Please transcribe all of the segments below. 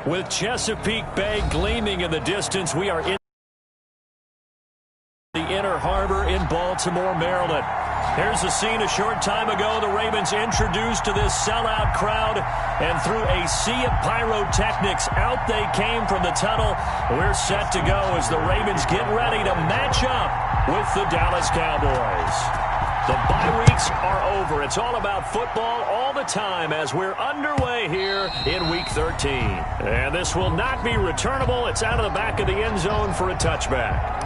With Chesapeake Bay gleaming in the distance, we are in the Inner Harbor in Baltimore, Maryland. Here's a scene a short time ago. The Ravens introduced to this sellout crowd, and through a sea of pyrotechnics, out they came from the tunnel. We're set to go as the Ravens get ready to match up with the Dallas Cowboys. The bye weeks are over. It's all about football all the time as we're underway here in Week 13. And this will not be returnable. It's out of the back of the end zone for a touchback.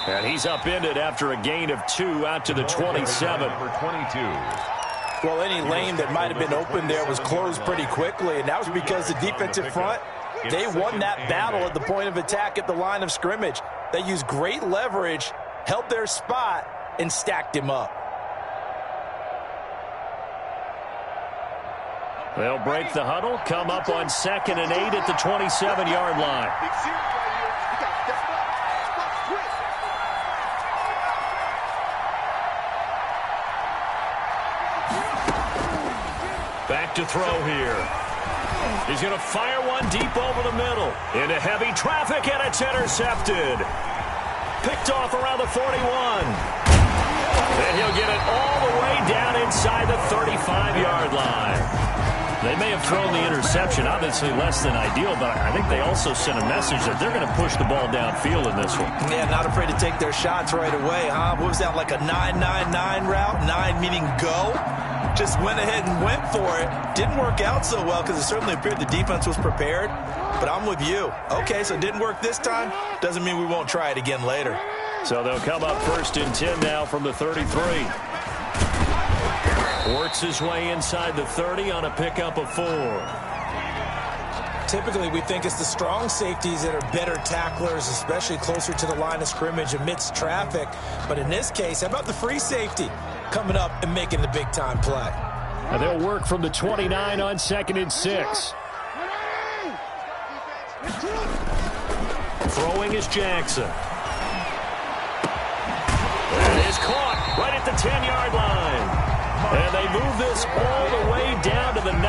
And he's upended after a gain of 2 out to the 27. Well, any lane that might have been open there was closed pretty quickly, and that was because the defensive front, they won that battle at the point of attack at the line of scrimmage. They used great leverage, held their spot, and stacked him up. They'll break the huddle, come up on 2nd and 8 at the 27-yard line. Back to throw here. He's going to fire one deep over the middle. Into heavy traffic, and it's intercepted. Picked off around the 41. And he'll get it all the way down inside the 35-yard line. They may have thrown the interception, obviously less than ideal, but I think they also sent a message that they're going to push the ball downfield in this one. Yeah, not afraid to take their shots right away, huh? What was that, like a 9-9-9 route? 9 meaning go? Just went ahead and went for it. Didn't work out so well because it certainly appeared the defense was prepared. But I'm with you. Okay, so it didn't work this time. Doesn't mean we won't try it again later. So they'll come up 1st and 10 now from the 33. Works his way inside the 30 on a pickup of 4. Typically, we think it's the strong safeties that are better tacklers, especially closer to the line of scrimmage amidst traffic. But in this case, how about the free safety coming up and making the big-time play? And they'll work from the 29 on 2nd and 6. Throwing is Jackson. It is caught right at the 10-yard line. And they move this all the way down to the 9.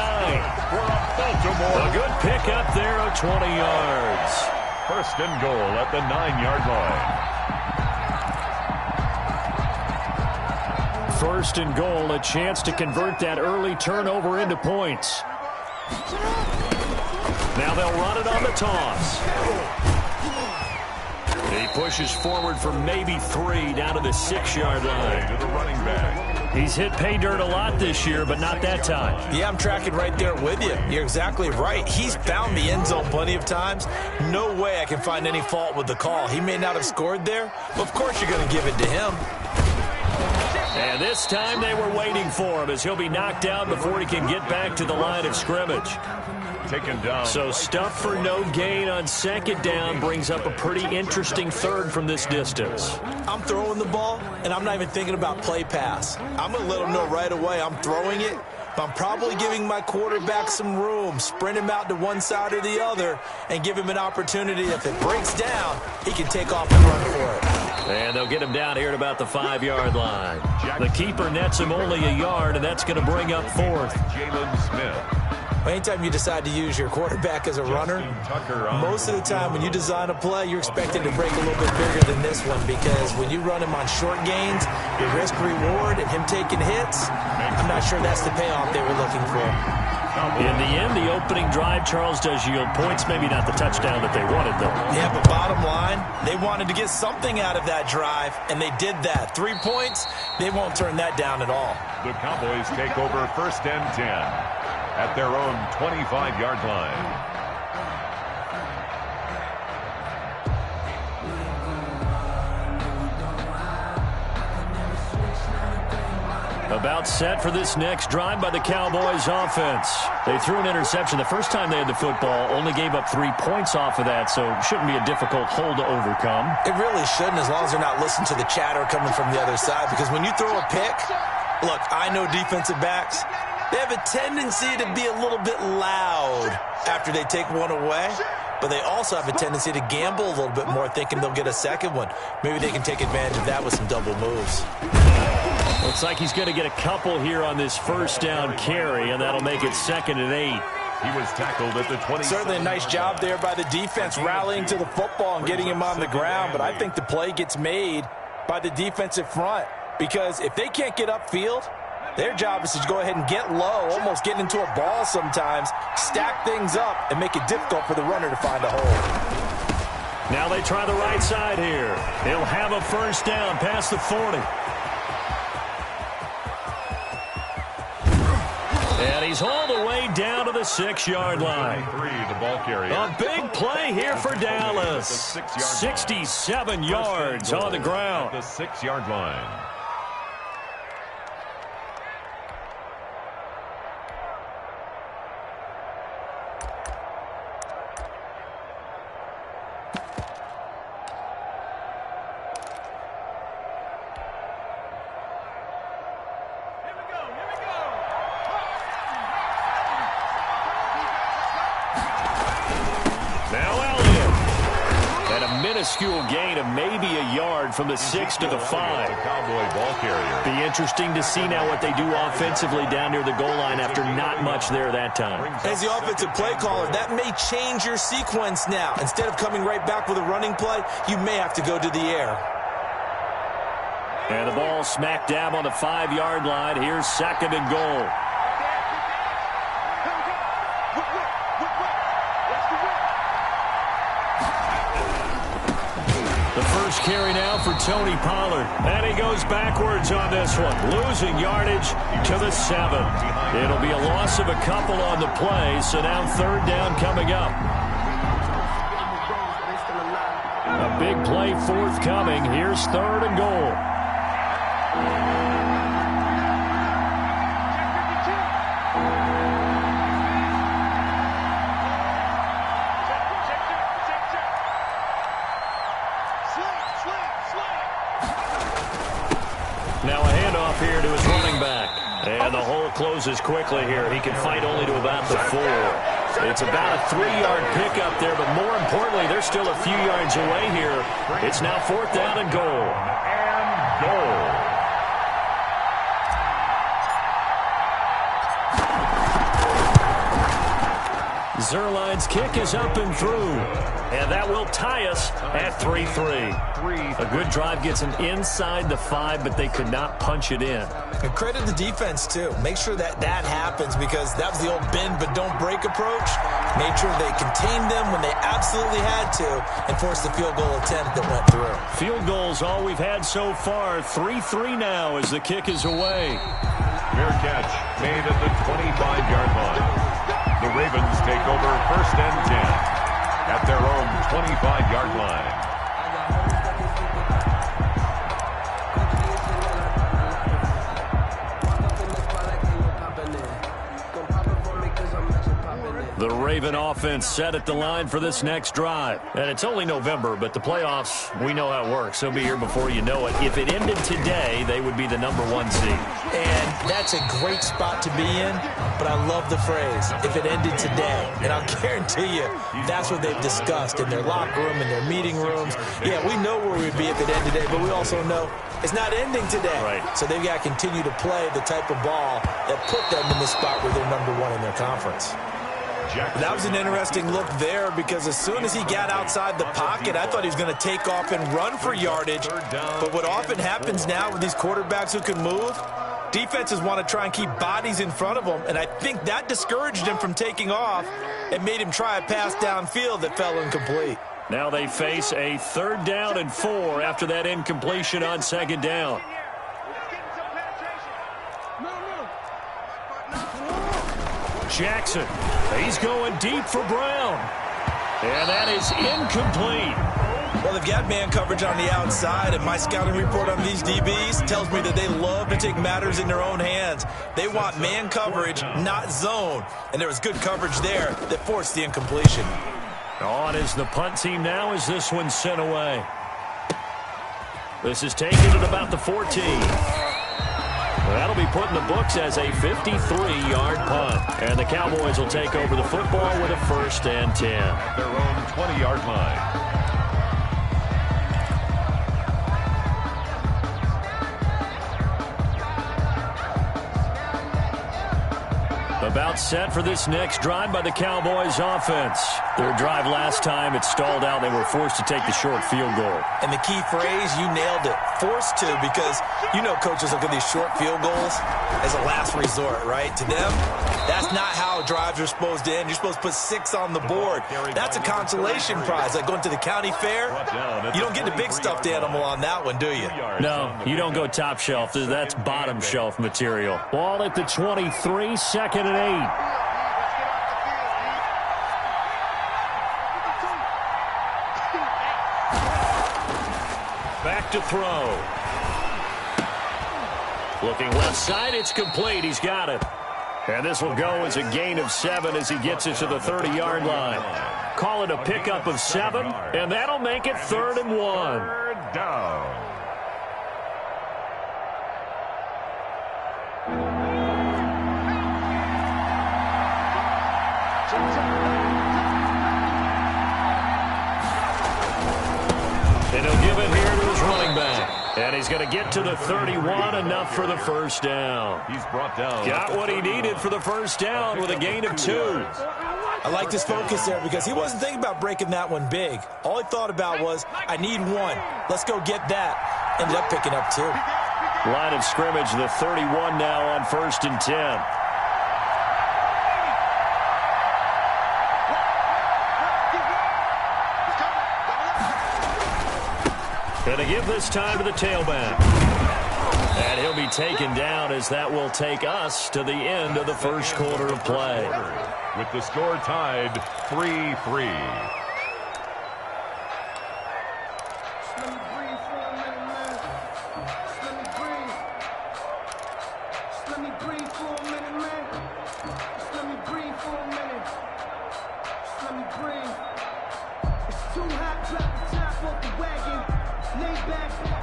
A good pickup there of 20 yards. 1st and goal at the 9-yard line. 1st and goal, a chance to convert that early turnover into points. Now they'll run it on the toss. He pushes forward for maybe 3 down to the 6-yard line. To the running back. He's hit pay dirt a lot this year, but not that time. Yeah, I'm tracking right there with you. You're exactly right. He's found the end zone plenty of times. No way I can find any fault with the call. He may not have scored there, but of course you're going to give it to him. And this time they were waiting for him as he'll be knocked down before he can get back to the line of scrimmage. Taken down. So stuff for no gain on 2nd down brings up a pretty interesting 3rd from this distance. I'm throwing the ball, and I'm not even thinking about play pass. I'm going to let him know right away I'm throwing it, but I'm probably giving my quarterback some room, sprint him out to one side or the other, and give him an opportunity. If it breaks down, he can take off and run for it. And they'll get him down here at about the 5-yard line. The keeper nets him only a yard, and that's going to bring up 4th. Jalen Smith. Anytime you decide to use your quarterback as a runner, most of the time when you design a play, you're expected to break a little bit bigger than this one because when you run him on short gains, your risk-reward and him taking hits, I'm not sure that's the payoff they were looking for. In the end, the opening drive, Charles, does yield points. Maybe not the touchdown that they wanted, though. Yeah, but bottom line, they wanted to get something out of that drive, and they did that. 3 points, they won't turn that down at all. The Cowboys take over 1st and 10 at their own 25-yard line. About set for this next drive by the Cowboys offense. They threw an interception the first time they had the football, only gave up 3 points off of that, so it shouldn't be a difficult hole to overcome. It really shouldn't, as long as they're not listening to the chatter coming from the other side, because when you throw a pick, look, I know defensive backs, they have a tendency to be a little bit loud after they take one away, but they also have a tendency to gamble a little bit more, thinking they'll get a second one. Maybe they can take advantage of that with some double moves. Looks like he's going to get a couple here on this first down carry, and that'll make it 2nd and 8. He was tackled at the 20. Certainly a nice job there by the defense rallying to the football and getting him on the ground, but I think the play gets made by the defensive front, because if they can't get upfield, their job is to go ahead and get low, almost get into a ball sometimes, stack things up, and make it difficult for the runner to find a hole. Now they try the right side here. He'll have a first down past the 40. And he's all the way down to the 6-yard line. The ball carrier. A big play here for Dallas. 67 yards on the ground. The 6-yard line. Minuscule gain of maybe a yard from the 6 to the 5. Cowboy ball carrier. Be interesting to see now what they do offensively down near the goal line after not much there that time. As the offensive play caller, that may change your sequence now. Instead of coming right back with a running play, you may have to go to the air. And the ball smack dab on the 5-yard line. Here's 2nd and goal. The first carry now for Tony Pollard. And he goes backwards on this one, losing yardage to the 7. It'll be a loss of a couple on the play, so now 3rd down coming up. A big play forthcoming. Here's 3rd and goal. Now a handoff here to his running back. And the hole closes quickly here. He can fight only to about the 4. It's about a 3-yard pickup there, but more importantly, they're still a few yards away here. It's now 4th down and goal. And goal. Zerline's kick is up and through. And that will tie us at 3-3. A good drive gets them inside the 5, but they could not punch it in. And credit the defense, too. Make sure that happens, because that was the old bend but don't break approach. Made sure they contained them when they absolutely had to and forced the field goal attempt that went through. Field goals all we've had so far. 3-3 now as the kick is away. Fair catch made at the 25-yard line. The Ravens take over 1st and 10 at their own 25-yard line. The Raven offense set at the line for this next drive. And it's only November, but the playoffs, we know how it works. They'll be here before you know it. If it ended today, they would be the #1 seed. And that's a great spot to be in, but I love the phrase, if it ended today. And I'll guarantee you, that's what they've discussed in their locker room, in their meeting rooms. Yeah, we know where we'd be if it ended today, but we also know it's not ending today. Right. So they've got to continue to play the type of ball that put them in the spot where they're #1 in their conference. That was an interesting look there, because as soon as he got outside the pocket, I thought he was going to take off and run for yardage. But what often happens now with these quarterbacks who can move, defenses want to try and keep bodies in front of them, and I think that discouraged him from taking off and made him try a pass downfield that fell incomplete. Now they face a 3rd down and 4 after that incompletion on 2nd down. Jackson, he's going deep for Brown. And that is incomplete. Well, they've got man coverage on the outside, and my scouting report on these DBs tells me that they love to take matters in their own hands. They want man coverage, not zone. And there was good coverage there that forced the incompletion. On is the punt team now as this one's sent away. This is taken at about the 14. That'll be put in the books as a 53-yard punt. And the Cowboys will take over the football with a 1st and 10. Their own 20-yard line. About set for this next drive by the Cowboys offense. Their drive last time, it stalled out. They were forced to take the short field goal. And the key phrase, you nailed it, forced to, because you know coaches look at these short field goals as a last resort, right? To them, that's not how drives are supposed to end. You're supposed to put 6 on the board. That's a consolation prize. Like going to the county fair, you don't get the big stuffed animal on that one, do you? No, you don't go top shelf. That's bottom shelf material. Ball at the 23, 2nd and 8. Back to throw. Looking left side, it's complete. He's got it. And this will go as a gain of 7 as he gets it to the 30-yard line. Call it a pickup of 7, and that'll make it 3rd and 1. Third down. And he'll give it here to his running back. And he's going to get to the 31, enough for the 1st down. He's brought down. Got what he needed for the 1st down with a gain of 2. I like his focus there because he wasn't thinking about breaking that one big. All he thought about was, I need 1. Let's go get that. Ended up picking up 2. Line of scrimmage, the 31 now on 1st and 10. Going to give this time to the tailback. And he'll be taken down as that will take us to the end of the 1st quarter of play. With the score tied 3-3.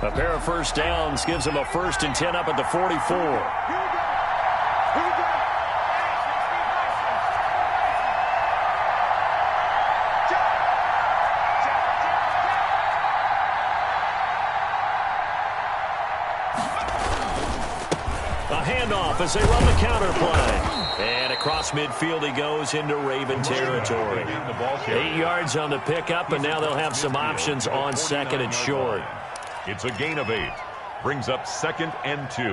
A pair of 1st downs gives him a 1st and 10 up at the 44. A handoff as they run the counter play. And across midfield he goes into Raven territory. 8 yards on the pickup, and now they'll have some options on 2nd and short. It's a gain of 8. Brings up 2nd and 2.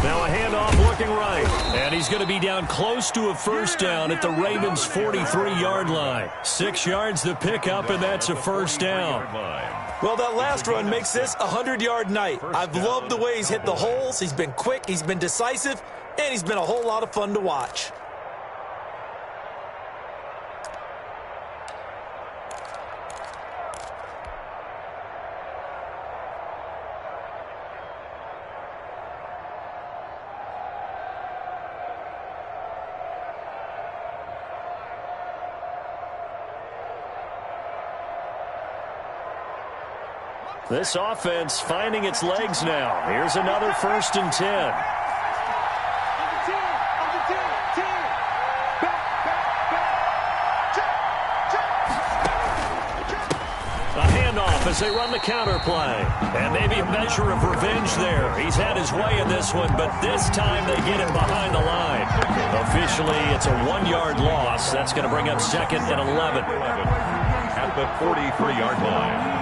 Now a handoff looking right. And he's going to be down close to a 1st down at the Ravens' 43-yard line. 6 yards the pickup, and that's a 1st down. Well, that last run makes this a 100-yard night. I've loved the way he's hit the holes. He's been quick, he's been decisive, and he's been a whole lot of fun to watch. This offense finding its legs now. Here's another 1st and 10. A handoff as they run the counter play. And maybe a measure of revenge there. He's had his way in this one, but this time they get him behind the line. Officially, it's a 1-yard loss. That's going to bring up 2nd and 11. At the 43-yard line.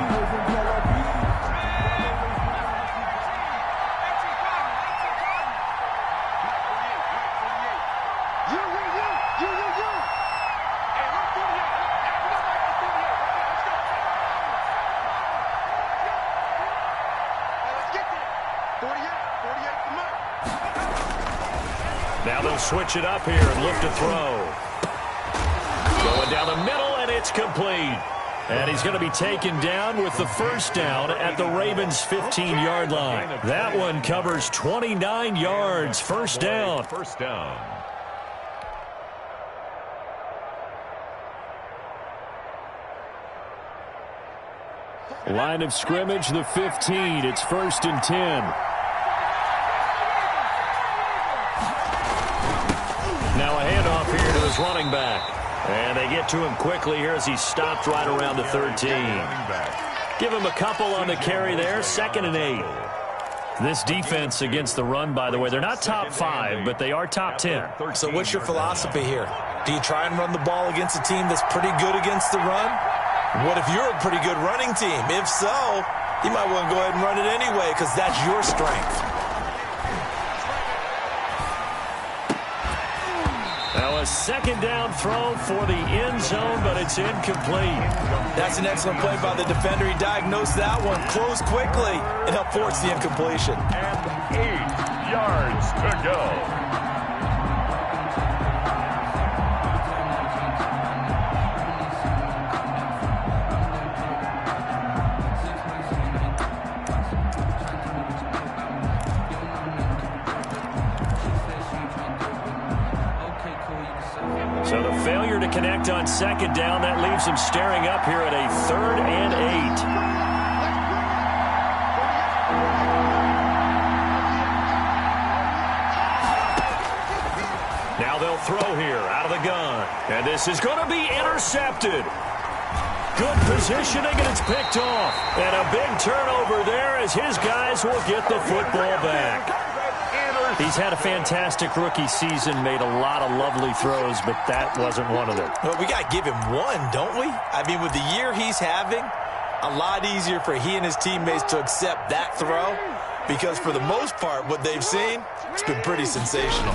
switch it up here and look to throw. Going down the middle, and it's complete. And he's going to be taken down with the first down at the Ravens' 15-yard line. That one covers 29 yards. First down. First down. Line of scrimmage, the 15. It's 1st and 10. Now a handoff here to his running back. And they get to him quickly here as he's stopped right around the 13. Give him a couple on the carry there. 2nd and 8. This defense against the run, by the way, they're not top 5, but they are top 10. So what's your philosophy here? Do you try and run the ball against a team that's pretty good against the run? What if you're a pretty good running team? If so, you might want to go ahead and run it anyway because that's your strength. Now a 2nd down throw for the end zone, but it's incomplete. That's an excellent play by the defender. He diagnosed that one, closed quickly, and helped force the incompletion. And 8 yards to go. So the failure to connect on 2nd down, that leaves him staring up here at a 3rd and 8. Now they'll throw here out of the gun. And this is going to be intercepted. Good positioning, and it's picked off. And a big turnover there as his guys will get the football back. He's had a fantastic rookie season, made a lot of lovely throws, but that wasn't one of them. Well, we got to give him one, don't we? I mean, with the year he's having, a lot easier for he and his teammates to accept that throw because for the most part, what they've seen, it's been pretty sensational.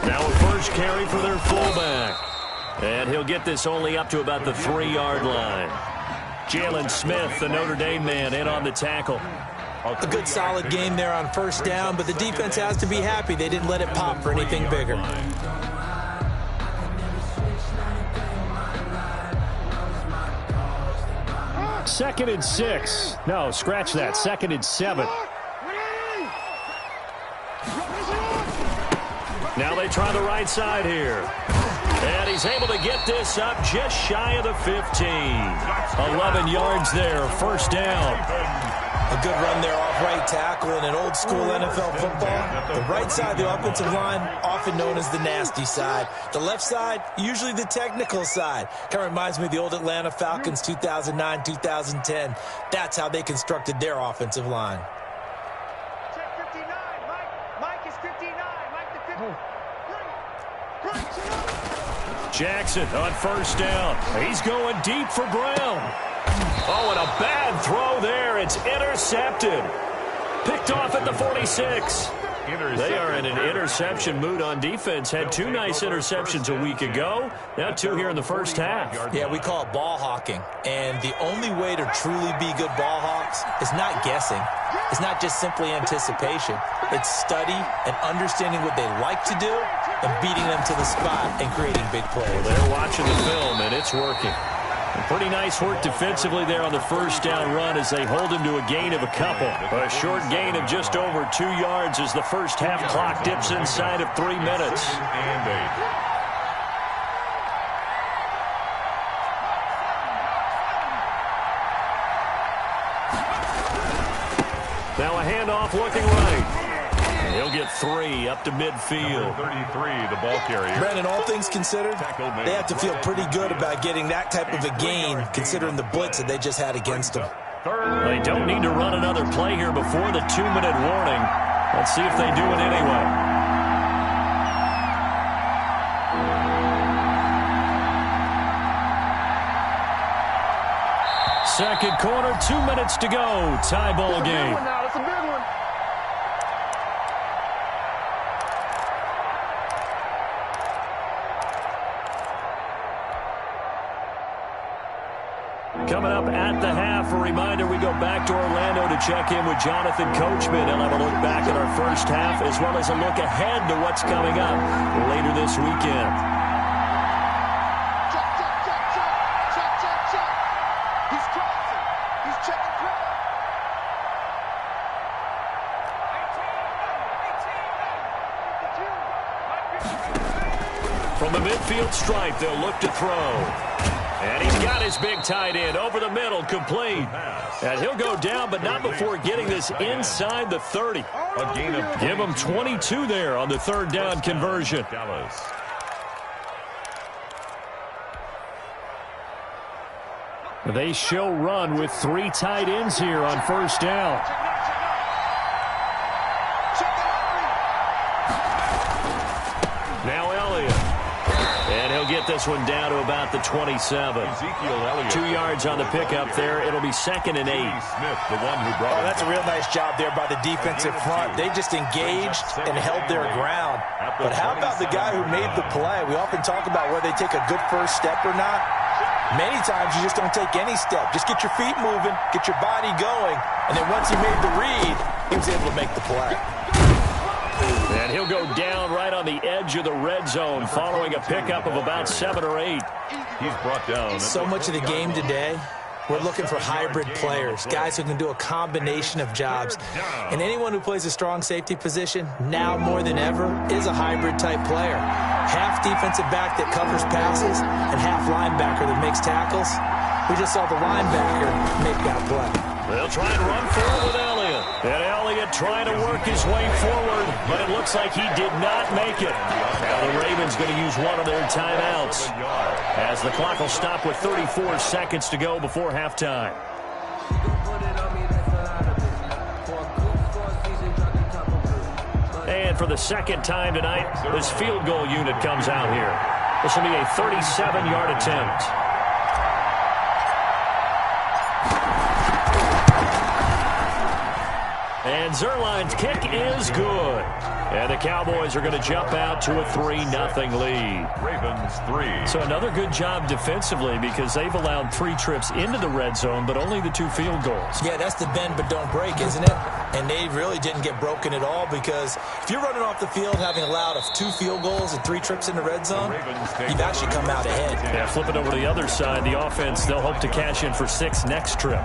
Now a first carry for their fullback. And he'll get this only up to about the 3-yard line. Jalen Smith, the Notre Dame man, in on the tackle. A good solid game there on 1st down, but the defense has to be happy they didn't let it pop for anything bigger. 2nd and 6. No, scratch that. 2nd and 7. Now they try the right side here. And he's able to get this up just shy of the 15. 11 yards there, 1st down. A good run there off right tackle in an old-school NFL football. The right side of the offensive line, often known as the nasty side. The left side, usually the technical side. Kind of reminds me of the old Atlanta Falcons 2009, 2010. That's how they constructed their offensive line. Check 59, Mike. Mike is 59. Mike the 50. Jackson on 1st down. He's going deep for Brown. Oh, and a bad throw there. It's intercepted. Picked off at the 46. They are in an interception mood on defense. Had 2 nice interceptions a week ago. Now 2 here in the first half. Yeah, we call it ball hawking. And the only way to truly be good ball hawks is not guessing. It's not just simply anticipation. It's study and understanding what they like to do and beating them to the spot and creating big plays. Well, they're watching the film, and it's working. Pretty nice work defensively there on the 1st down run as they hold him to a gain of a couple. A short gain of just over 2 yards as the first half clock dips inside of 3 minutes. Now a handoff looking right. He'll get 3 up to midfield. 33, the ball carrier. Brandon, all things considered, they have to feel pretty good about getting that type of a gain considering the blitz that they just had against them. They don't need to run another play here before the 2-minute warning. Let's see if they do it anyway. Second quarter, 2 minutes to go. Tie ball game. That's a big one. Coming up at the half, a reminder, we go back to Orlando to check in with Jonathan Coachman. He'll have a look back at our first half as well as a look ahead to what's coming up later this weekend. Check. He's crossing. He's checking crowd. From the midfield stripe, they'll look to throw. And he's got his big tight end over the middle, complete. And he'll go down, but not before getting this inside the 30. Give him 22 there on the third down conversion. They show run with 3 tight ends here on first down. Now Elliott. And he'll get this one down to about the 27. 2 yards on the pickup there. It'll be 2nd and 8. That's a real nice job there by the defensive front. They just engaged and held their ground. But how about the guy who made the play? We often talk about whether they take a good first step or not. Many times you just don't take any step. Just get your feet moving, get your body going, and then once he made the read, he was able to make the play. And he'll go down right on the edge of the red zone following a pickup of about 7 or 8. He's brought down. So much of the game today, we're looking for hybrid players, guys who can do a combination of jobs. And anyone who plays a strong safety position, now more than ever, is a hybrid-type player. Half defensive back that covers passes and half linebacker that makes tackles. We just saw the linebacker make that play. They'll try and run forward with Elliott. And Elliott trying to work his way forward, but it looks like he did not make it. Now the Ravens going to use one of their timeouts as the clock will stop with 34 seconds to go before halftime. And for the second time tonight, this field goal unit comes out here. This will be a 37-yard attempt. And Zerline's kick is good. And the Cowboys are going to jump out to a 3-0 lead. Ravens 3. So another good job defensively because they've allowed 3 trips into the red zone, but only the 2 field goals. Yeah, that's the bend but don't break, isn't it? And they really didn't get broken at all because if you're running off the field having allowed 2 field goals and 3 trips in the red zone, you've actually come out ahead. Yeah, flipping over to the other side, the offense, they'll hope to cash in for 6 next trip.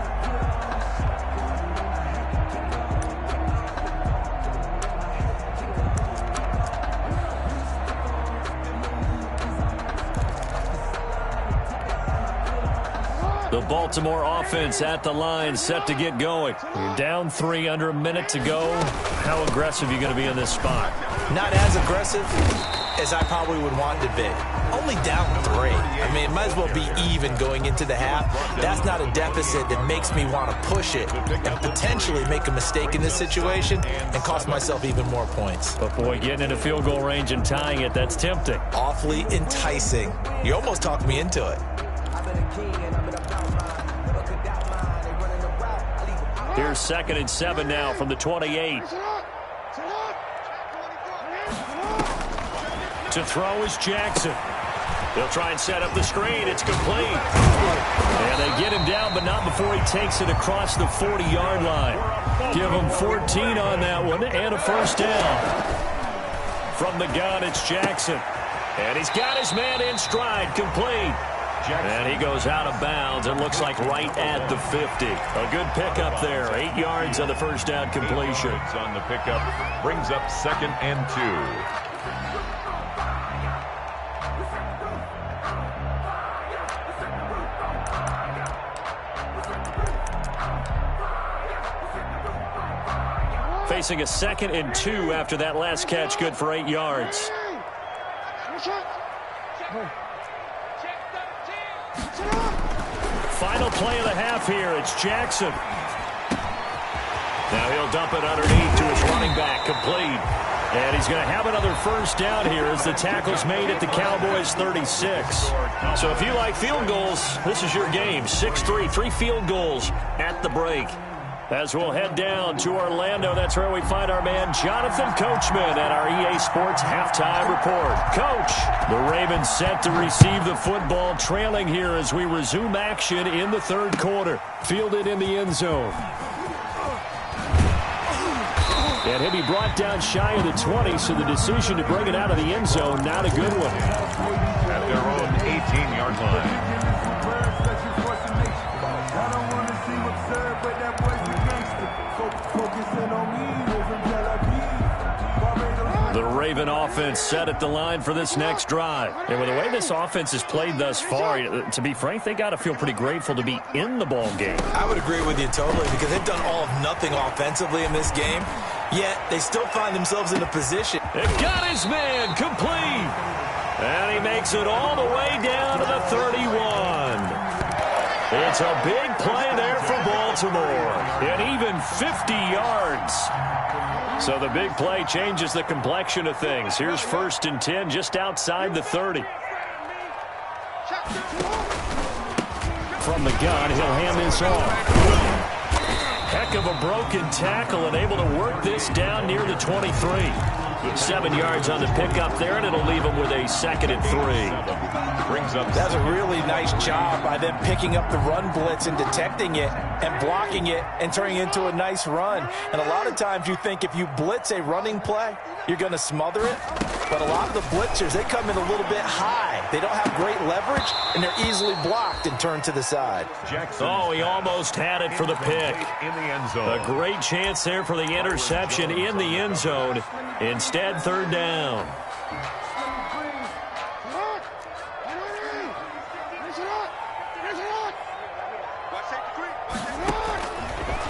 The Baltimore offense at the line, set to get going. You're down 3, under a minute to go. How aggressive are you going to be in this spot? Not as aggressive as I probably would want to be. Only down 3. I mean, it might as well be even going into the half. That's not a deficit that makes me want to push it and potentially make a mistake in this situation and cost myself even more points. But, boy, getting into field goal range and tying it, that's tempting. Awfully enticing. You almost talked me into it. Here's 2nd and 7 now from the 28. To throw is Jackson. They'll try and set up the screen. It's complete. And they get him down, but not before he takes it across the 40-yard line. Give him 14 on that one and a first down. From the gun, it's Jackson. And he's got his man in stride, complete. And he goes out of bounds and looks like right at the 50. A good pickup there. 8 yards on the first down completion. On the pickup brings up 2nd and 2. Facing a 2nd and 2 after that last catch, good for 8 yards. Final play of the half here. It's Jackson. Now he'll dump it underneath to his running back, complete. And he's going to have another first down here as the tackle's made at the Cowboys 36. So if you like field goals, this is your game. 6-3, 3 field goals at the break. As we'll head down to Orlando, that's where we find our man Jonathan Coachman at our EA Sports Halftime Report. Coach, the Ravens set to receive the football, trailing here as we resume action in the third quarter. Fielded in the end zone. And he'll be brought down shy of the 20, so the decision to bring it out of the end zone, not a good one. At their own 18-yard line. The Raven offense set at the line for this next drive. And with the way this offense has played thus far, to be frank, they got to feel pretty grateful to be in the ball game. I would agree with you totally because they've done all of nothing offensively in this game, yet they still find themselves in a position. They've got his man complete. And he makes it all the way down to the 31. It's a big play there for Baltimore. And even 50 yards. So the big play changes the complexion of things. Here's 1st and 10 just outside the 30. From the gun, he'll hand this off. Heck of a broken tackle and able to work this down near the 23. 7 yards on the pickup there, and it'll leave him with a 2nd and 3. Brings up. That's a really nice job by them picking up the run blitz and detecting it and blocking it and turning it into a nice run. And a lot of times you think if you blitz a running play, you're going to smother it. But a lot of the blitzers, they come in a little bit high. They don't have great leverage, and they're easily blocked and turned to the side. Jackson. Oh, he almost had it for the pick. In the end zone. A great chance there for the interception in the end zone. Instead, 3rd down.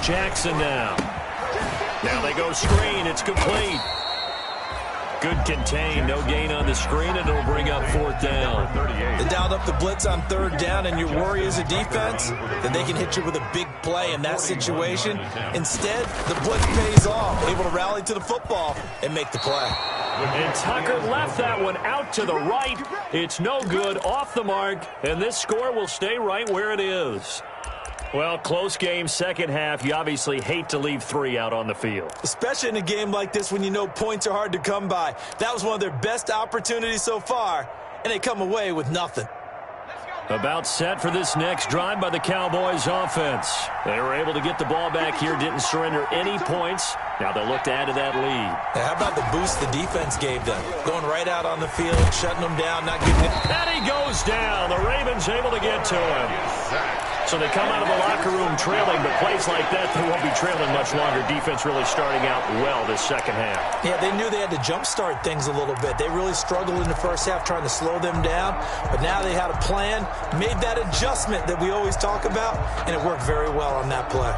Jackson now. Now they go screen. It's complete. Good contain. No gain on the screen, and it'll bring up 4th down. They dialed up the blitz on 3rd down, and your worry as a defense, then they can hit you with a big play in that situation. Instead, the blitz pays off, able to rally to the football and make the play. And Tucker left that one out to the right. It's no good, off the mark, and this score will stay right where it is. Well, close game, second half. You obviously hate to leave 3 out on the field. Especially in a game like this when you know points are hard to come by. That was one of their best opportunities so far, and they come away with nothing. About set for this next drive by the Cowboys offense. They were able to get the ball back here, didn't surrender any points. Now they'll look to add to that lead. Now, how about the boost the defense gave them? Going right out on the field, shutting them down, not giving it. And he goes down. The Ravens able to get to him. So they come out of the locker room trailing, but plays like that, they won't be trailing much longer. Defense really starting out well this second half. Yeah, they knew they had to jumpstart things a little bit. They really struggled in the first half trying to slow them down, but now they had a plan, made that adjustment that we always talk about, and it worked very well on that play.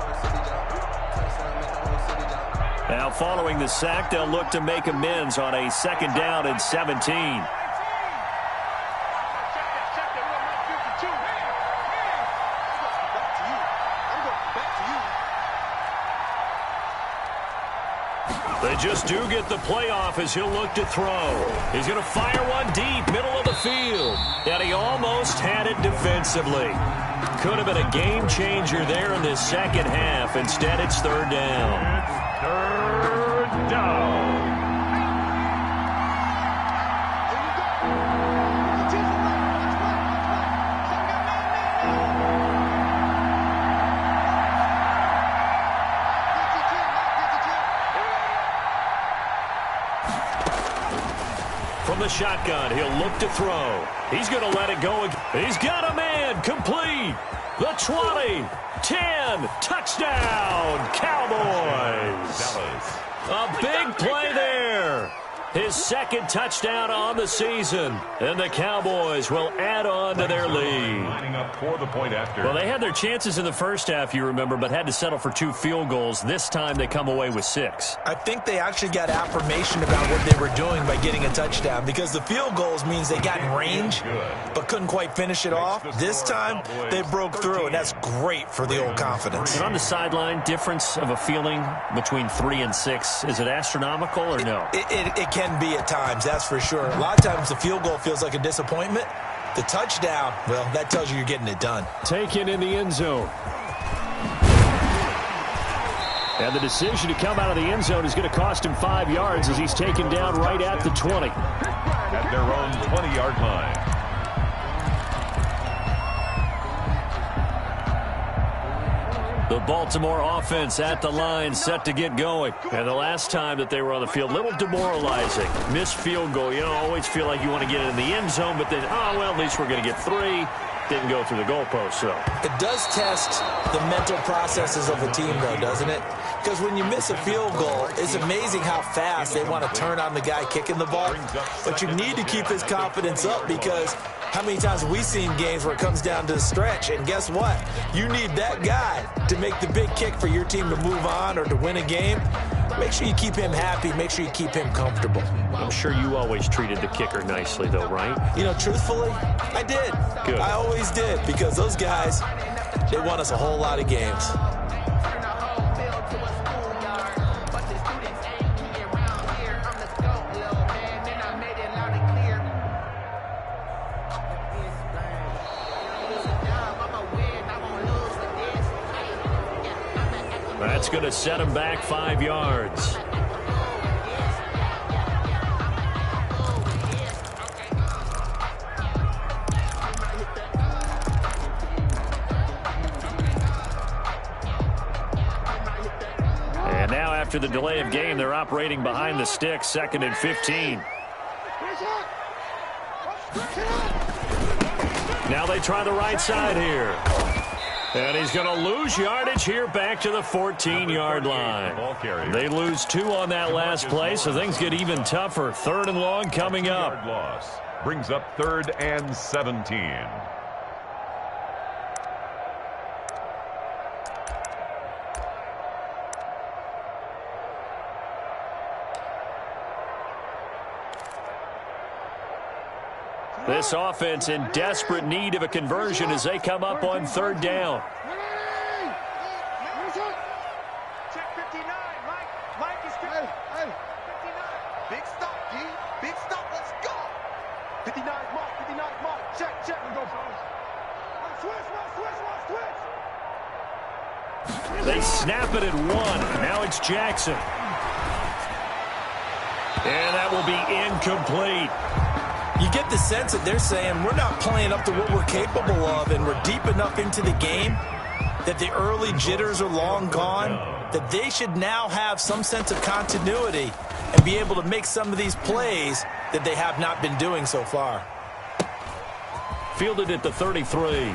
Now following the sack, they'll look to make amends on a 2nd down and 17. They just do get the playoff as he'll look to throw. He's going to fire one deep, middle of the field. And he almost had it defensively. Could have been a game changer there in this second half. Instead, it's 3rd down. It's 3rd down. From the shotgun, he'll look to throw. He's going to let it go. He's got a man complete. The 20, 10, touchdown, Cowboys. A big play there. His 2nd touchdown on the season. And the Cowboys will add on to their lead. Lining up for the point after. Well, they had their chances in the first half, you remember, but had to settle for 2 field goals. This time they come away with 6. I think they actually got affirmation about what they were doing by getting a touchdown, because the field goals means they got in range but couldn't quite finish it off. This time they broke through, and that's great for the old confidence. And on the sideline, difference of a feeling between 3 and 6, is it astronomical or no? It can be at times, that's for sure. A lot of times the field goal feels like a disappointment. The touchdown, well, that tells you you're getting it done. Taken in the end zone. And the decision to come out of the end zone is going to cost him 5 yards as he's taken down right at the 20. At their own 20-yard line. The Baltimore offense at the line, set to get going. And the last time that they were on the field, a little demoralizing. Missed field goal. You know, always feel like you want to get it in the end zone, but then, oh, well, at least we're going to get 3. Didn't go through the goalpost, so. It does test the mental processes of a team, though, doesn't it? Because when you miss a field goal, it's amazing how fast they want to turn on the guy kicking the ball. But you need to keep his confidence up, because how many times have we seen games where it comes down to the stretch, and guess what? You need that guy to make the big kick for your team to move on or to win a game. Make sure you keep him happy. Make sure you keep him comfortable. I'm sure you always treated the kicker nicely, though, right? You know, truthfully, I did. Good. I always did, because those guys, they won us a whole lot of games. That's going to set him back 5 yards. And now after the delay of game, they're operating behind the sticks, 2nd and 15. Now they try the right side here. And he's going to lose yardage here back to the 14-yard line. They lose 2 on that last play, so things get even tougher. 3rd and long coming up. Loss brings up 3rd and 17. This offense in desperate need of a conversion as they come up on 3rd down. Check 59. Mike is 59. Big stop, D. Big stop. Let's go. 59 Mike. 59 Mike. Check. We go, fellas. Switch. They snap it at 1. Now it's Jackson. And that will be incomplete. You get the sense that they're saying we're not playing up to what we're capable of, and we're deep enough into the game that the early jitters are long gone, that they should now have some sense of continuity and be able to make some of these plays that they have not been doing so far. Fielded at the 33.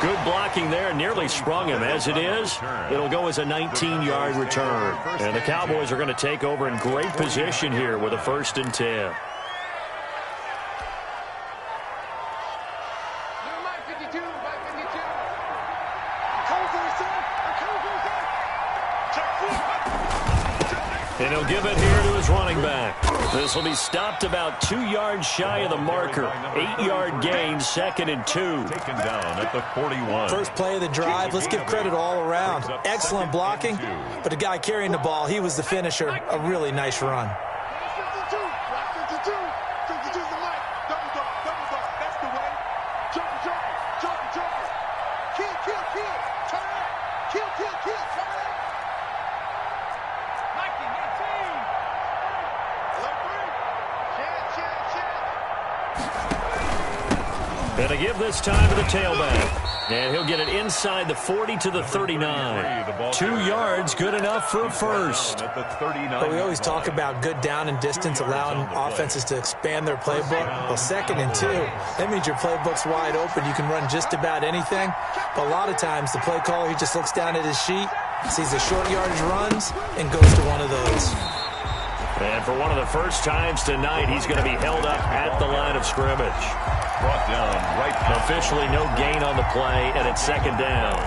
Good blocking there, nearly sprung him. As it is, it'll go as a 19-yard return. And the Cowboys are going to take over in great position here with a 1st and 10. And he'll give it here to his running back. This will be stopped about 2 yards shy of the marker. 8-yard gain, 2nd and 2. Taken down at the 41. First play of the drive. Let's give credit all around. Excellent blocking, but the guy carrying the ball, he was the finisher. A really nice run. 52 is the mic. Double dog. That's the way. Jumper. Kill. Turn it. Kill. Turn it. And to give this time to the tailback. And he'll get it inside the 40 to the 39. 2 yards, good enough for a first. But we always talk about good down and distance, allowing offenses to expand their playbook. Well, 2nd and 2, that means your playbook's wide open. You can run just about anything. But a lot of times, the play caller, he just looks down at his sheet, sees the short yardage runs, and goes to one of those. And for one of the first times tonight, he's going to be held up at the line of scrimmage. Brought down right. Officially no gain on the play, and it's 2nd down.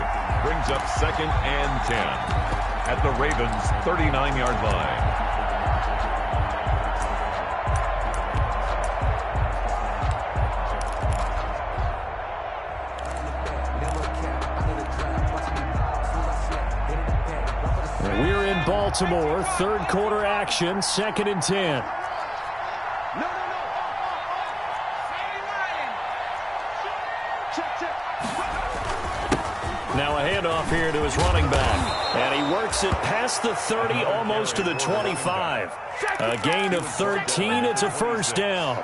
Brings up 2nd and 10 at the Ravens' 39-yard line. We're in Baltimore, 3rd quarter action, 2nd and 10. Now a handoff here to his running back. And he works it past the 30, almost to the 25. A gain of 13. It's a first down.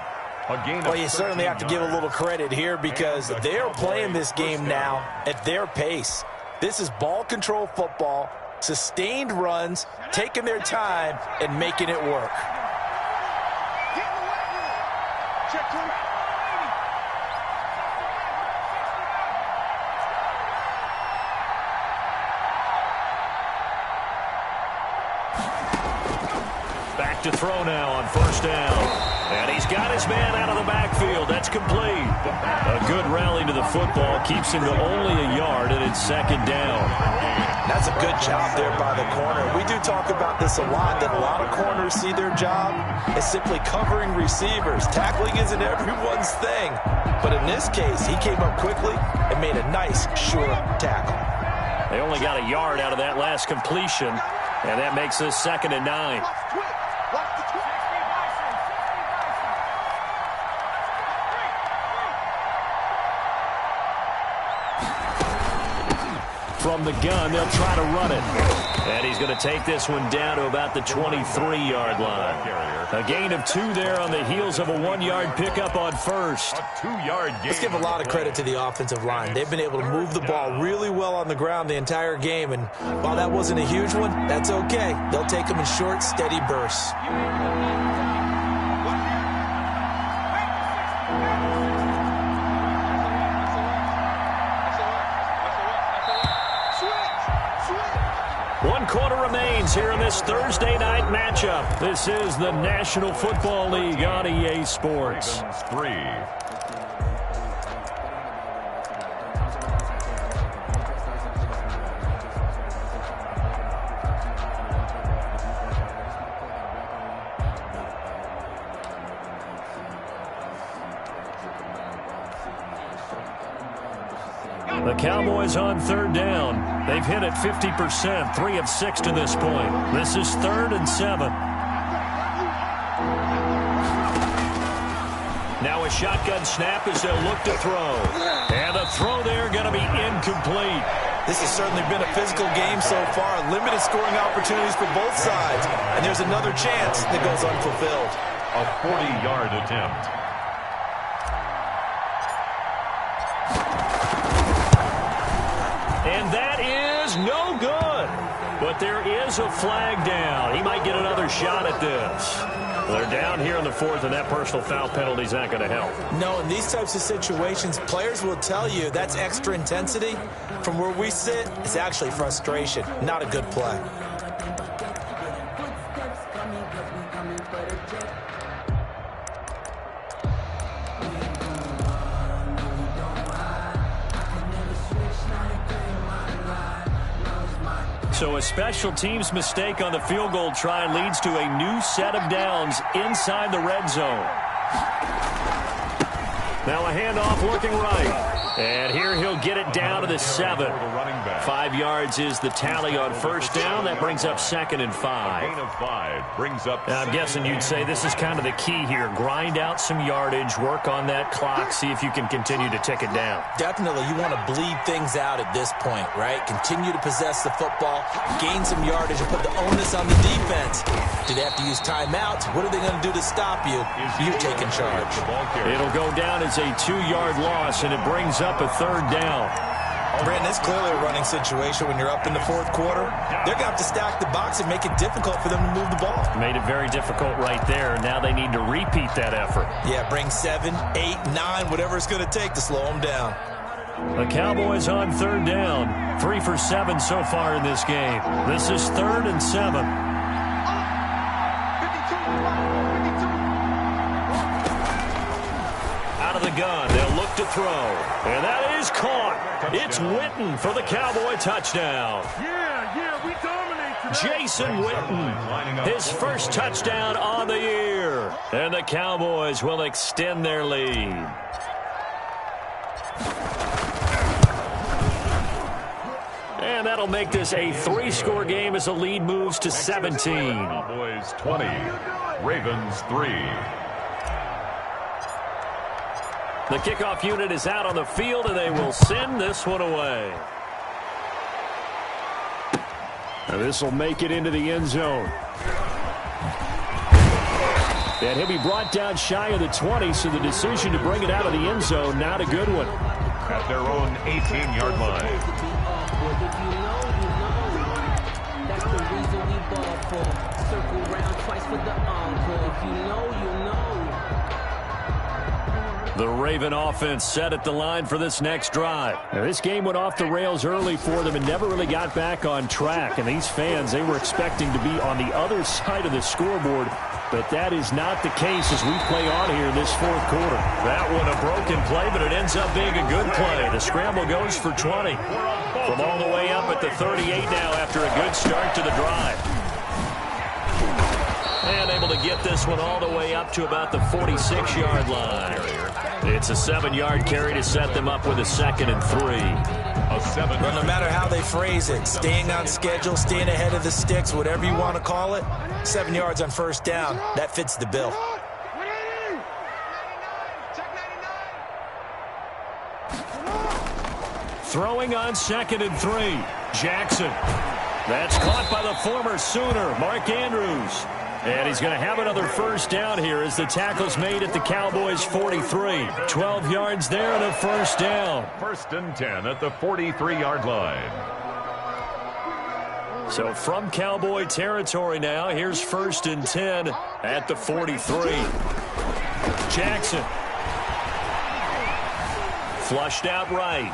Well, you certainly have to give a little credit here because they're playing this game now at their pace. This is ball control football, sustained runs, taking their time, and making it work. Back to throw now on first down. And he's got his man out of the backfield. That's complete. A good rally to the football keeps him to only a yard, and it's second down. That's a good job there by the corner. We do talk about this a lot, that a lot of corners see their job as simply covering receivers. Tackling isn't everyone's thing. But in this case, he came up quickly and made a nice, sure tackle. They only got a yard out of that last completion, and that makes this 2nd and 9. From the gun, they'll try to run it. And he's going to take this one down to about the 23-yard line. A gain of 2 there on the heels of a 1-yard pickup on first. A 2-yard gain. Let's give a lot of credit to the offensive line. They've been able to move the ball really well on the ground the entire game. And while that wasn't a huge one, that's okay. They'll take them in short, steady bursts. One quarter remains here in this Thursday night matchup. This is the National Football League on EA Sports. 3. The Cowboys on 3rd down. They've hit it 50%, 3 of 6 to this point. This is 3rd and 7. Now a shotgun snap as they'll look to throw. And the throw there going to be incomplete. This has certainly been a physical game so far. Limited scoring opportunities for both sides. And there's another chance that goes unfulfilled. A 40-yard attempt. And that is no good. But there is a flag down. He might get another shot at this. They're down here in the 4th, and that personal foul penalty is not going to help. No, in these types of situations, players will tell you that's extra intensity. From where we sit, it's actually frustration, not a good play. So a special teams mistake on the field goal try leads to a new set of downs inside the red zone. Now a handoff looking right. And here he'll get it down to the 7. 5 yards is the tally on first down. That brings up 2nd and 5. Gain of 5 brings up. Now, I'm guessing you'd say this is kind of the key here. Grind out some yardage, work on that clock, see if you can continue to tick it down. Definitely, you want to bleed things out at this point, right? Continue to possess the football, gain some yardage, and put the onus on the defense. Do they have to use timeouts? What are they going to do to stop you? You taking charge. It'll go down as a 2-yard loss, and it brings up a 3rd down. Brandon, it's clearly a running situation when you're up in the 4th quarter. They're going to have to stack the box and make it difficult for them to move the ball. Made it very difficult right there. Now they need to repeat that effort. Yeah, bring 7, 8, 9, whatever it's going to take to slow them down. The Cowboys on 3rd down. 3 for 7 so far in this game. This is 3rd and 7. Out of the gun, they'll look to throw. And that is caught. It's Witten for the Cowboy touchdown. We dominate today. Jason Witten, his first touchdown on the year. And the Cowboys will extend their lead. And that'll make this a 3-score game as the lead moves to 17. Cowboys 20, Ravens 3. The kickoff unit is out on the field, and they will send this one away. And this will make it into the end zone. And he'll be brought down shy of the 20, so the decision to bring it out of the end zone, not a good one. At their own 18-yard line. That's the reason we ball for. Circle round twice for the encore. If you know, you know. The Raven offense set at the line for this next drive. Now, this game went off the rails early for them and never really got back on track. And these fans, they were expecting to be on the other side of the scoreboard. But that is not the case as we play on here in this fourth quarter. That one a broken play, but it ends up being a good play. The scramble goes for 20. From all the way up at the 38 now after a good start to the drive. And able to get this one all the way up to about the 46-yard line. It's a 7-yard carry to set them up with a 2nd and 3. Well, no matter how they phrase it, staying on schedule, staying ahead of the sticks, whatever you want to call it, 7 yards on first down, that fits the bill. Throwing on 2nd and 3. Jackson. That's caught by the former Sooner, Mark Andrews. And he's going to have another first down here as the tackle's made at the Cowboys' 43. 12 yards there and a first down. 1st and 10 at the 43-yard line. So from Cowboy territory now, here's 1st and 10 at the 43. Jackson. Flushed out right.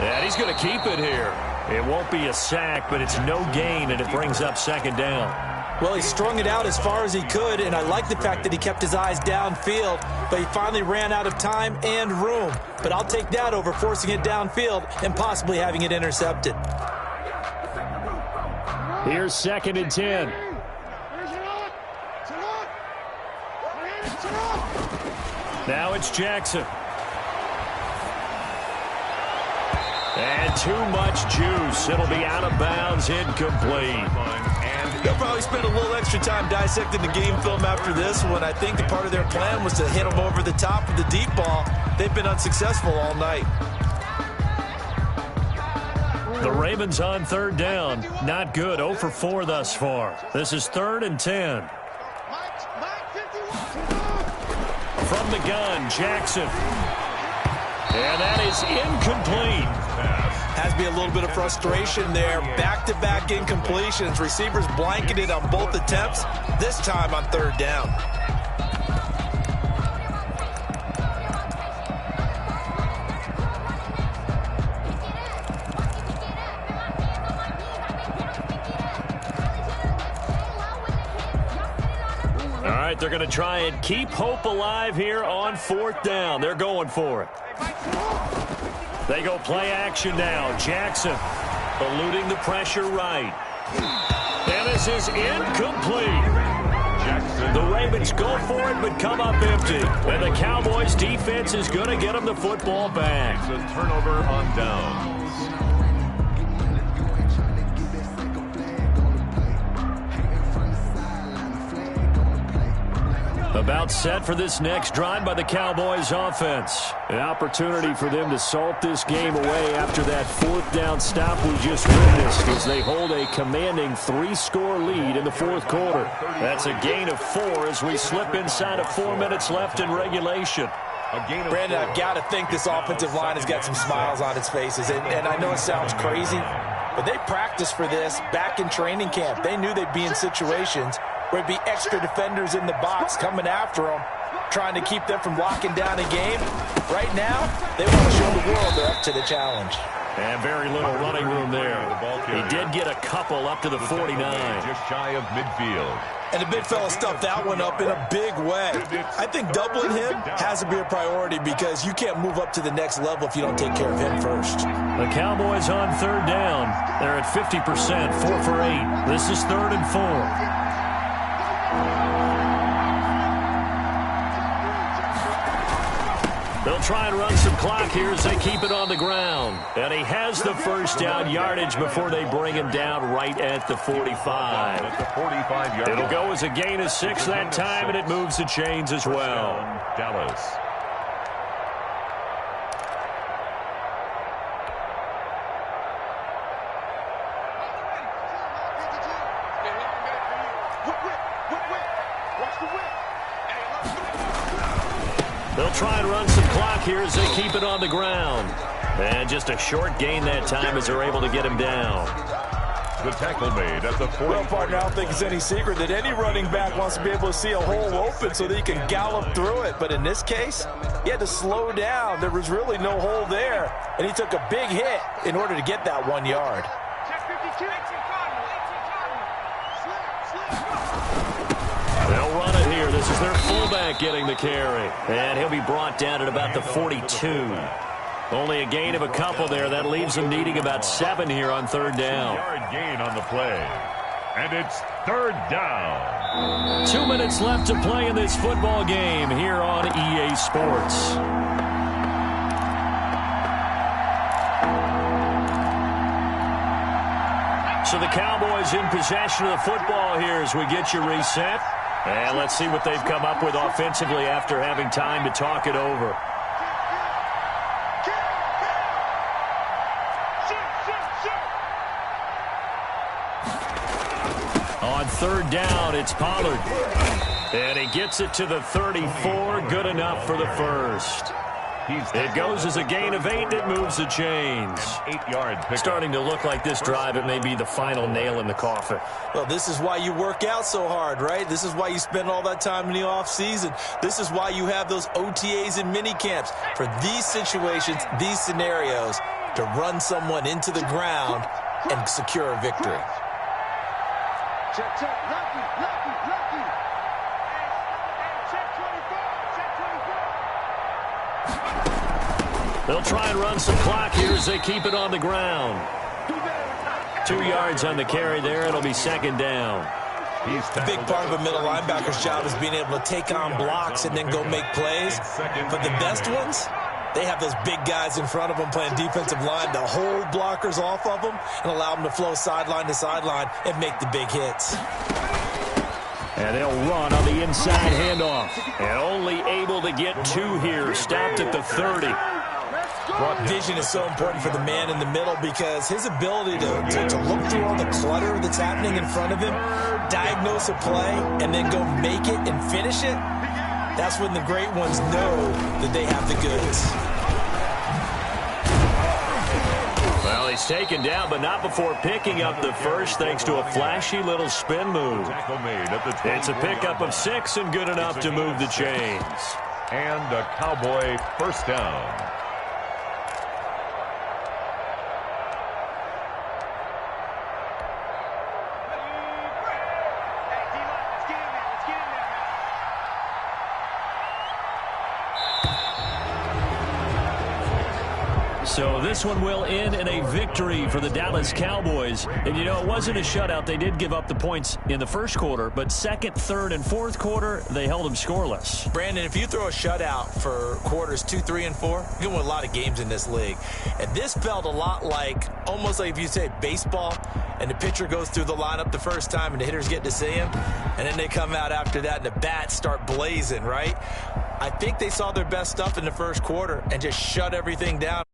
And he's going to keep it here. It won't be a sack, but it's no gain, and it brings up 2nd down. Well, he strung it out as far as he could, and I like the fact that he kept his eyes downfield, but he finally ran out of time and room. But I'll take that over forcing it downfield and possibly having it intercepted. Here's 2nd and 10. Now it's Jackson. And too much juice. It'll be out of bounds, incomplete. They'll probably spend a little extra time dissecting the game film after this one. I think the part of their plan was to hit them over the top with the deep ball. They've been unsuccessful all night. The Ravens on 3rd down. Not good. 0 for 4 thus far. This is 3rd and 10. From the gun, Jackson. And that is incomplete. Has to be a little bit of frustration there. Back-to-back incompletions. Receivers blanketed on both attempts, this time on 3rd down. All right, they're going to try and keep hope alive here on 4th down. They're going for it. They go play action now. Jackson eluding the pressure right. And this is incomplete. Jackson. The Ravens go for it but come up empty. And the Cowboys defense is going to get them the football back. It's a turnover on downs. About set for this next drive by the Cowboys offense. An opportunity for them to salt this game away after that 4th down stop we just witnessed as they hold a commanding 3-score lead in the 4th quarter. That's a gain of 4 as we slip inside of 4 minutes left in regulation. Brandon, I've got to think this offensive line has got some smiles on its faces. And I know it sounds crazy, but they practiced for this back in training camp. They knew they'd be in situations where it'd be extra defenders in the box coming after them, trying to keep them from locking down a game. Right now, they want to show the world they're up to the challenge. And very little running room there. He did get a couple up to the 49. Just shy of midfield. And the big fella stuffed that one up in a big way. I think doubling him has to be a priority because you can't move up to the next level if you don't take care of him first. The Cowboys on 3rd down. They're at 50%, 4 for 8. This is 3rd and 4. They'll try and run some clock here as they keep it on the ground. And he has the first down yardage before they bring him down right at the 45. It'll go as a gain of 6 that time, and it moves the chains as well. Dallas. They'll try and run some clock here as they keep it on the ground. And just a short gain that time as they're able to get him down. The tackle made at the 40. Well, partner, I don't think it's any secret that any running back wants to be able to see a hole open so that he can gallop through it. But in this case, he had to slow down. There was really no hole there. And he took a big hit in order to get that 1 yard. They'll run it here. This is their fullback getting the carry. And he'll be brought down at about the 42. Only a gain of a couple there. That leaves them needing about 7 here on third down. 2-yard gain on the play. And it's third down. 2 minutes left to play in this football game here on EA Sports. So the Cowboys in possession of the football here as we get you reset. And let's see what they've come up with offensively after having time to talk it over. On third down, it's Pollard. And he gets it to the 34. Good enough for the first. It goes as a gain of 8. It moves the chains. 8-yard pickup. Starting to look like this drive, it may be the final nail in the coffin. Well, this is why you work out so hard, right? This is why you spend all that time in the offseason. This is why you have those OTAs and mini camps. For these situations, these scenarios, to run someone into the ground and secure a victory. Check, check, lucky, lucky, lucky. Check 24, check 24. They'll try and run some clock here as they keep it on the ground. 2 yards on the carry there. It'll be second down. A big part of a middle linebacker's job is being able to take on blocks and then go make plays. But the best ones, they have those big guys in front of them playing defensive line to hold blockers off of them and allow them to flow sideline to sideline and make the big hits. And they'll run on the inside handoff. And only able to get 2 here. Stopped at the 30. Vision is so important for the man in the middle because his ability to look through all the clutter that's happening in front of him, diagnose a play, and then go make it and finish it, that's when the great ones know that they have the goods. Well, he's taken down, but not before picking up the first thanks to a flashy little spin move. It's a pickup of 6 and good enough to move the chains. And a Cowboy first down. So this one will end in a victory for the Dallas Cowboys. And, you know, it wasn't a shutout. They did give up the points in the first quarter, but second, third, and fourth quarter, they held them scoreless. Brandon, if you throw a shutout for quarters 2, 3, and 4, you can win a lot of games in this league. And this felt a lot like, almost like if you say baseball, and the pitcher goes through the lineup the first time and the hitters get to see him, and then they come out after that and the bats start blazing, right? I think they saw their best stuff in the first quarter and just shut everything down.